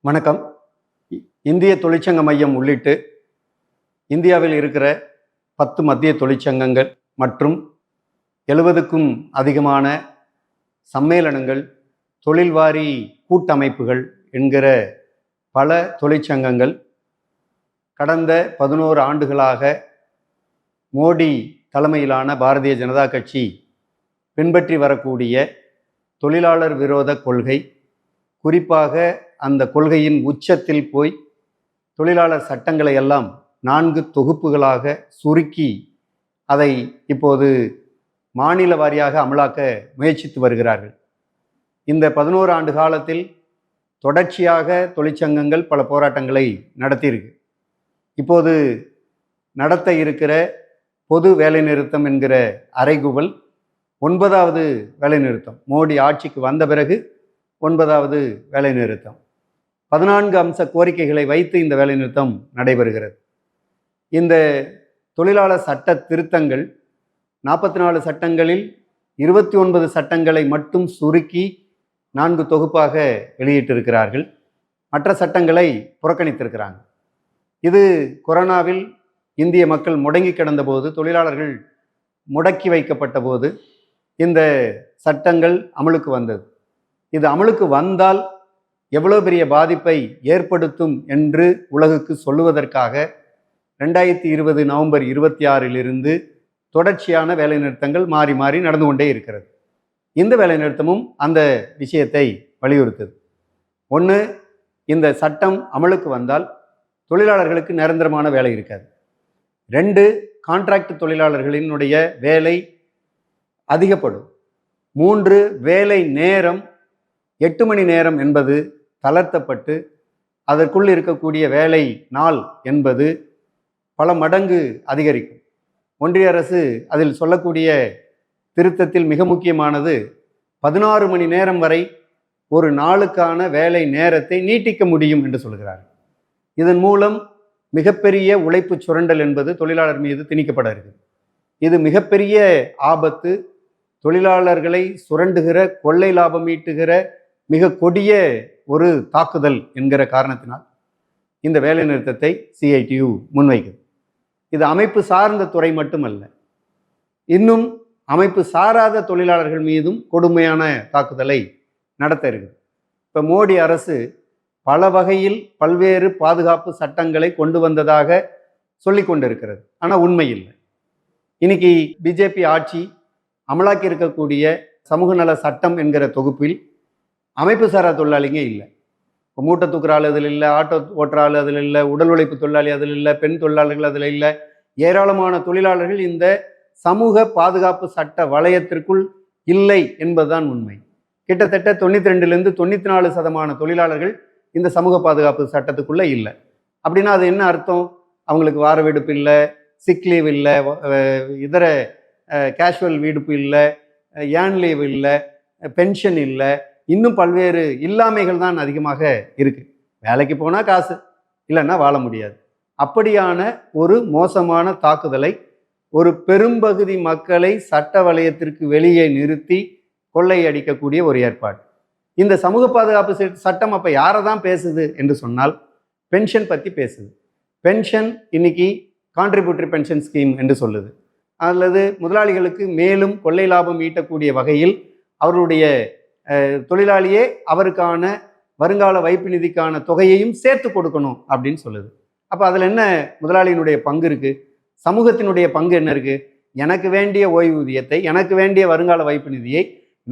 வணக்கம். இந்திய தொழிற்சங்க மையம் உள்ளிட்டு இந்தியாவில் இருக்கிற 10 மத்திய தொழிற்சங்கங்கள் மற்றும் 70க்கும் அதிகமான சம்மேளனங்கள், தொழில்வாரி கூட்டமைப்புகள் என்கிற பல தொழிற்சங்கங்கள் கடந்த 11 ஆண்டுகளாக மோடி தலைமையிலான பாரதிய ஜனதா கட்சி பின்பற்றி வரக்கூடிய தொழிலாளர் விரோத கொள்கை, குறிப்பாக அந்த கொள்கையின் உச்சத்தில் போய் தொழிலாளர் சட்டங்களை எல்லாம் 4 தொகுப்புகளாக சுருக்கி அதை இப்போது மாநில வாரியாக அமலாக்க முயற்சித்து வருகிறார்கள். இந்த 11 ஆண்டு காலத்தில் தொடர்ச்சியாக தொழிற்சங்கங்கள் பல போராட்டங்களை நடத்தியிருக்கு. இப்போது நடத்த இருக்கிற பொது வேலைநிறுத்தம் என்கிற அறைகூவல் 9வது வேலைநிறுத்தம். மோடி ஆட்சிக்கு வந்த பிறகு 9வது வேலைநிறுத்தம். 14 அம்ச கோரிக்கைகளை வைத்து இந்த வேலைநிறுத்தம் நடைபெறுகிறது. இந்த தொழிலாளர் சட்ட திருத்தங்கள் 44 சட்டங்களில் 29 சட்டங்களை மட்டும் சுருக்கி 4 தொகுப்பாக வெளியிட்டிருக்கிறார்கள். மற்ற சட்டங்களை புறக்கணித்திருக்கிறாங்க. இது கொரோனாவில் இந்திய மக்கள் முடங்கி கிடந்த போது, தொழிலாளர்கள் முடக்கி வைக்கப்பட்ட போது இந்த சட்டங்கள் அமலுக்கு வந்தது. இது அமலுக்கு வந்தால் எவ்வளோ பெரிய பாதிப்பை ஏற்படுத்தும் என்று உலகுக்கு சொல்லுவதற்காக 2020 நவம்பர் 26 தொடர்ச்சியான வேலைநிறுத்தங்கள் மாறி மாறி நடந்து கொண்டே இருக்கிறது. இந்த வேலைநிறுத்தமும் அந்த விஷயத்தை வலியுறுத்துது. ஒன்று, இந்த சட்டம் அமலுக்கு வந்தால் தொழிலாளர்களுக்கு நிரந்தரமான வேலை இருக்காது. 2, கான்ட்ராக்ட் தொழிலாளர்களினுடைய வேலை அதிகப்படும். 3, வேலை நேரம் 8 மணி நேரம் என்பது தளர்த்தப்பட்டு அதற்குள் இருக்கக்கூடிய வேலை நாள் என்பது பல மடங்கு அதிகரிக்கும். ஒன்றிய அரசு அதில் சொல்லக்கூடிய திருத்தத்தில் மிக முக்கியமானது 16 மணி நேரம் வரை ஒரு நாளுக்கான வேலை நேரத்தை நீட்டிக்க முடியும் என்று சொல்கிறார். இதன் மூலம் மிகப்பெரிய உழைப்பு சுரண்டல் என்பது தொழிலாளர் மீது திணிக்கப்பட இருக்குது. இது மிகப்பெரிய ஆபத்து. தொழிலாளர்களை சுரண்டுகிற, கொள்ளை லாபம் ஈட்டுகிற மிக கொடிய ஒரு தாக்குதல் என்கிற காரணத்தினால் இந்த வேலைநிறுத்தத்தை CITU முன்வைக்குது. இது அமைப்பு சார்ந்த துறை மட்டுமல்ல, இன்னும் அமைப்பு சாராத தொழிலாளர்கள் மீதும் கொடுமையான தாக்குதலை நடத்த இருக்குது. இப்போ மோடி அரசு பல வகையில் பல்வேறு பாதுகாப்பு சட்டங்களை கொண்டு வந்ததாக சொல்லி கொண்டிருக்கிறது. ஆனால் உண்மை இல்லை. இன்னைக்கு பிஜேபி ஆட்சி அமலாக்கி இருக்கக்கூடிய சமூக நல சட்டம் என்கிற தொகுப்பில் அமைப்பு சாரா தொழிலாளிங்க இல்லை. இப்போ மூட்டை தூக்குற ஆள் அதில் இல்லை, ஆட்டோ ஓட்டுற ஆள் அதில் இல்லை, உடல் உழைப்பு தொழிலாளி அதில் இல்லை, பெண் தொழிலாளர்கள் அதில் இல்லை. ஏராளமான தொழிலாளர்கள் இந்த சமூக பாதுகாப்பு சட்ட வளையத்திற்குள் இல்லை என்பதுதான் உண்மை. கிட்டத்தட்ட 92லிருந்து 94% தொழிலாளர்கள் இந்த சமூக பாதுகாப்பு சட்டத்துக்குள்ள இல்லை. அப்படின்னா அது என்ன அர்த்தம்? அவங்களுக்கு வார விடுப்பு இல்லை, சிக் லீவ் இல்லை, இதர கேஷுவல் விடுப்பு இல்லை, ஏன் லீவ் இல்லை, பென்ஷன் இல்லை, இன்னும் பல்வேறு இல்லாமைகள் தான் அதிகமாக இருக்கு. வேலைக்கு போனால் காசு, இல்லைன்னா வாழ முடியாது. அப்படியான ஒரு மோசமான தாக்குதலை ஒரு பெரும்பகுதி மக்களை சட்ட வலயத்திற்கு வெளியே நிறுத்தி கொள்ளை அடிக்கக்கூடிய ஒரு ஏற்பாடு. இந்த சமூக பாதுகாப்பு சட்டம் அப்போ யாரை தான் பேசுது என்று சொன்னால் பென்ஷன் பற்றி பேசுது. பென்ஷன் இன்னைக்கு கான்ட்ரிபியூட்டரி பென்ஷன் ஸ்கீம் என்று சொல்லுது. அல்லது முதலாளிகளுக்கு மேலும் கொள்ளை லாபம் ஈட்டக்கூடிய வகையில் அவருடைய தொழிலாளியே அவருக்கான வருங்கால வைப்பு நிதிக்கான தொகையையும் சேர்த்து கொடுக்கணும் அப்படின்னு சொல்லுது. அப்போ அதில் என்ன முதலாளியினுடைய பங்கு இருக்கு? சமூகத்தினுடைய பங்கு என்ன இருக்கு? எனக்கு வேண்டிய ஓய்வூதியத்தை, எனக்கு வேண்டிய வருங்கால வைப்பு நிதியை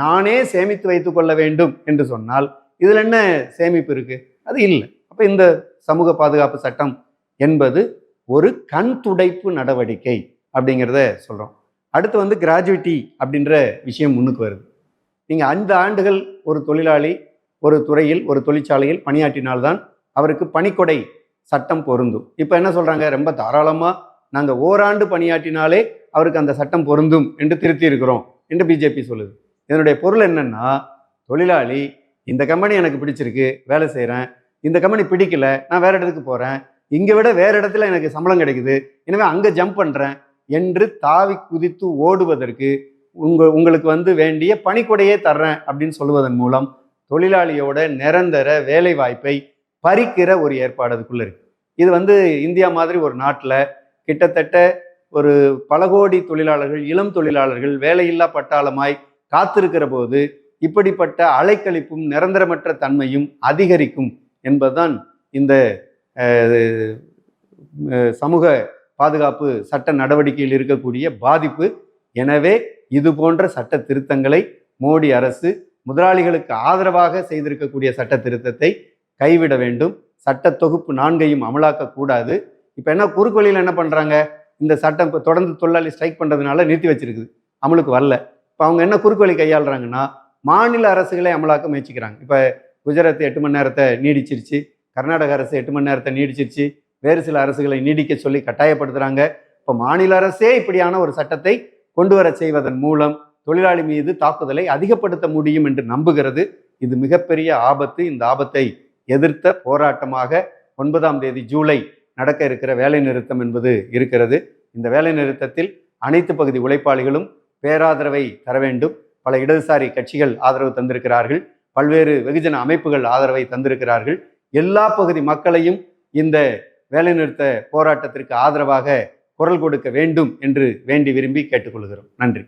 நானே சேமித்து வைத்துக் கொள்ள வேண்டும் என்று சொன்னால் இதில் என்ன சேமிப்பு இருக்கு? அது இல்லை. அப்போ இந்த சமூக பாதுகாப்பு சட்டம் என்பது ஒரு கண் துடைப்பு நடவடிக்கை அப்படிங்கிறத சொல்கிறோம். அடுத்து கிராஜுவிட்டி அப்படின்ற விஷயம் முன்னுக்கு வருது. நீங்கள் 5 ஆண்டுகள் ஒரு தொழிலாளி ஒரு துறையில், ஒரு தொழிற்சாலையில் பணியாற்றினால்தான் அவருக்கு பணிக்கொடை சட்டம் பொருந்தும். இப்போ என்ன சொல்கிறாங்க? ரொம்ப தாராளமாக நாங்கள் ஓராண்டு பணியாற்றினாலே அவருக்கு அந்த சட்டம் பொருந்தும் என்று திருத்தி இருக்கிறோம் என்று பிஜேபி சொல்லுது. இதனுடைய பொருள் என்னன்னா, தொழிலாளி இந்த கம்பெனி எனக்கு பிடிச்சிருக்கு, வேலை செய்கிறேன், இந்த கம்பெனி பிடிக்கல, நான் வேற இடத்துக்கு போகிறேன், இங்கே விட வேற இடத்துல எனக்கு சம்பளம் கிடைக்குது, எனவே அங்கே ஜம்ப் பண்ணுறேன் என்று தாவி குதித்து ஓடுவதற்கு உங்களுக்கு வேண்டிய பணிக்கொடையே தர்றேன் அப்படின்னு சொல்லுவதன் மூலம் தொழிலாளியோட நிரந்தர வேலை வாய்ப்பை பறிக்கிற ஒரு ஏற்பாடு அதுக்குள்ள இருக்கு. இது இந்தியா மாதிரி ஒரு நாட்டில் கிட்டத்தட்ட ஒரு பல கோடி தொழிலாளர்கள், இளம் தொழிலாளர்கள் வேலையில்லா பட்டாளமாய் காத்திருக்கிற போது இப்படிப்பட்ட அலைக்கழிப்பும் நிரந்தரமற்ற தன்மையும் அதிகரிக்கும் என்பதுதான் இந்த சமூக பாதுகாப்பு சட்ட நடவடிக்கையில் இருக்கக்கூடிய பாதிப்பு. எனவே இது போன்ற சட்ட திருத்தங்களை மோடி அரசு முதலாளிகளுக்கு ஆதரவாக செய்திருக்கக்கூடிய சட்ட திருத்தத்தை கைவிட வேண்டும். சட்ட தொகுப்பு 4ஐயும் அமலாக்கக்கூடாது. இப்போ என்ன குறுக்கு வழியில் என்ன பண்ணுறாங்க, இந்த சட்டம் இப்போ தொடர்ந்து தொழிலாளி ஸ்ட்ரைக் பண்ணுறதுனால நிறுத்தி வச்சிருக்குது, அமலுக்கு வரல. இப்போ அவங்க என்ன குறுக்கு வழி கையாளுறாங்கன்னா மாநில அரசுகளை அமலாக்க முயற்சிக்கிறாங்க. இப்போ குஜராத் 8 மணி நேரத்தை நீடிச்சிருச்சு, கர்நாடக அரசு 8 மணி நேரத்தை நீடிச்சிருச்சு, வேறு சில அரசுகளை நீடிக்க சொல்லி கட்டாயப்படுத்துகிறாங்க. இப்போ மாநில அரசே இப்படியான ஒரு சட்டத்தை கொண்டு வர செய்வதன் மூலம் தொழிலாளி மீது தாக்குதலை அதிகப்படுத்த முடியும் என்று நம்புகிறது. இது மிகப்பெரிய ஆபத்து. இந்த ஆபத்தை எதிர்த்த போராட்டமாக 9ஆம் தேதி ஜூலை நடக்க இருக்கிற வேலை நிறுத்தம் என்பது இருக்கிறது. இந்த வேலை நிறுத்தத்தில் அனைத்து பகுதி உழைப்பாளிகளும் பேராதரவை தர வேண்டும். பல இடதுசாரி கட்சிகள் ஆதரவு தந்திருக்கிறார்கள், பல்வேறு வெகுஜன அமைப்புகள் ஆதரவை தந்திருக்கிறார்கள். எல்லா பகுதி மக்களையும் இந்த வேலைநிறுத்த போராட்டத்திற்கு ஆதரவாக குரல் கொடுக்க வேண்டும் என்று வேண்டி விரும்பி கேட்டுக்கொள்கிறோம். நன்றி.